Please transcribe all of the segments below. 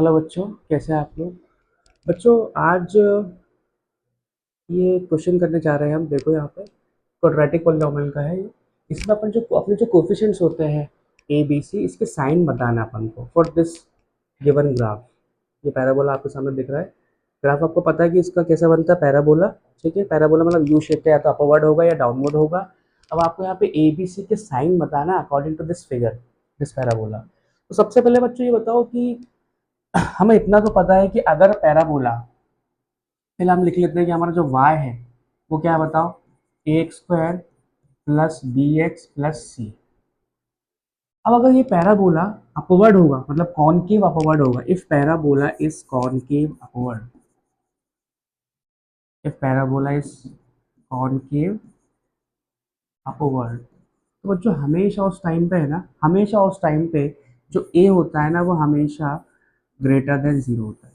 Hello बच्चों, कैसे हैं आप लोग। बच्चों आज ये क्वेश्चन करने जा रहे हैं हम। देखो यहाँ पे क्वाड्रेटिक पॉलिनॉमियल का है ये। इसमें अपन जो अपने जो कोफिशिएंट्स होते हैं ए बी सी, इसके साइन बताना है अपन को फॉर दिस गिवन ग्राफ। ये पैराबोला आपके सामने दिख रहा है। ग्राफ आपको पता है कि इसका कैसा बनता है, पैराबोला। ठीक है, पैराबोला मतलब यू शेप का, या तो अपवर्ड होगा या डाउनवर्ड होगा। अब आपको यहाँ पे ए बी सी के साइन बताना according to this figure, this parabola. तो सबसे पहले बच्चों ये बताओ कि हमें इतना तो पता है कि अगर पैराबोला, पहले हम लिख लेते हैं कि हमारा जो y है वो क्या है बताओ, A X square plus B X plus C. अब अगर ये पैराबोला अपवर्ड होगा, मतलब कॉनकेव अपवर्ड होगा, if parabola is concave upward, if parabola is concave upward, तो बच्चों हमेशा उस टाइम पे है ना, हमेशा उस टाइम पे जो a होता है ना वो हमेशा ग्रेटर देन जीरो होता है।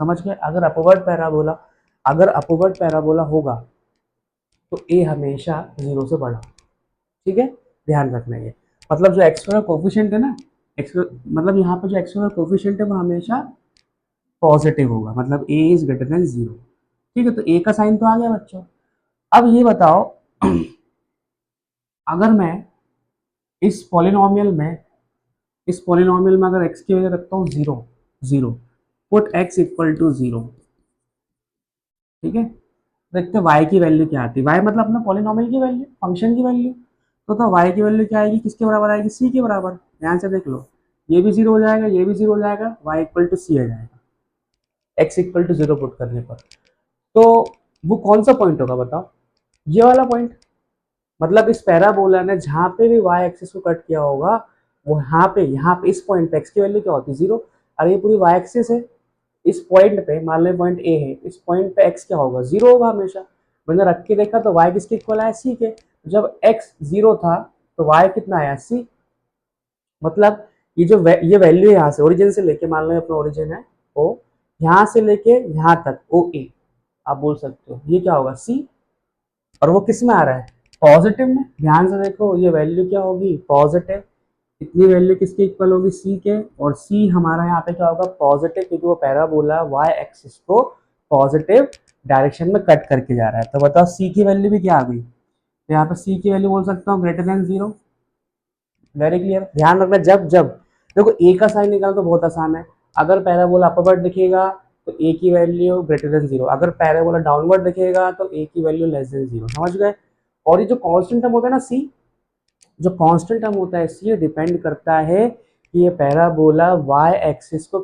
समझ गए। अगर अपवर्ड पैराबोला होगा तो ए हमेशा जीरो से बड़ा। ठीक है, ध्यान रखना ये। मतलब जो एक्सटर्नल कोफिशिएंट है ना, मतलब यहाँ पे जो एक्सटर्नल कोफिशिएंट है वो हमेशा पॉजिटिव होगा, मतलब ए इज ग्रेटर देन जीरो। ठीक है, तो ए का साइन तो आ गया बच्चों। अब ये बताओ अगर मैं इस पॉलिनोमियल में अगर एक्स की वजह रखता हूँ zero, zero, put x equal to zero. ठीक है, देखते हैं y की वैल्यू क्या आती है। y मतलब अपना पॉलिनोमियल की वैल्यू, फंक्शन की वैल्यू। तो y की वैल्यू क्या आएगी, किसके बराबर आएगी, c के बराबर। ध्यान से देख लो, ये भी जीरो हो जाएगा, ये भी जीरो हो जाएगा, y इक्वल टू सी आ जाएगा x equal to zero put करने पर। तो वो कौन सा पॉइंट होगा बताओ, ये वाला पॉइंट। मतलब इस पैराबोला ने जहाँ पे भी y एक्सिस को कट किया होगा, वो यहाँ पे इस पॉइंट पे x की वैल्यू क्या होती है, जीरो। अरे ये पूरी y एक्सिस है, इस पॉइंट पे मान लो पॉइंट ए है, इस पॉइंट पे x क्या होगा, जीरो होगा हमेशा। मैंने रख के देखा तो y किसके इक्वल आया, c के। जब x जीरो था तो y कितना आया, c। मतलब ये वैल्यू यहाँ से ओरिजिन से लेके, मान लो अपना ओरिजिन है o, यहाँ से लेके यहाँ तक ओ ए, आप बोल सकते हो ये क्या होगा, c। और वो किस में आ रहा है, पॉजिटिव में। ध्यान से देखो, ये वैल्यू क्या होगी, पॉजिटिव। इतनी वैल्यू किसके इक्वल होगी, सी के। और सी हमारा यहाँ पे क्या होगा, पॉजिटिव, क्योंकि वो पैराबोला y एक्सिस को पॉजिटिव डायरेक्शन में कट करके जा रहा है। तो बताओ सी की वैल्यू भी क्या आ गई। तो यहाँ पे सी की वैल्यू बोल सकता हूँ greater than zero. Very clear. ध्यान रखना, जब जब देखो ए का साइन निकालना तो बहुत आसान है। अगर पैराबोला अपवर्ड दिखेगा तो ए की वैल्यू ग्रेटर देन जीरो, अगर पैराबोला डाउनवर्ड दिखेगा तो ए की वैल्यू लेस देन जीरो। समझ गए। और ये जो कांस्टेंट टर्म होता है ना सी, जो कांस्टेंट टर्म होता है सी, डिपेंड करता है कि ये पैराबोला y एक्सिस को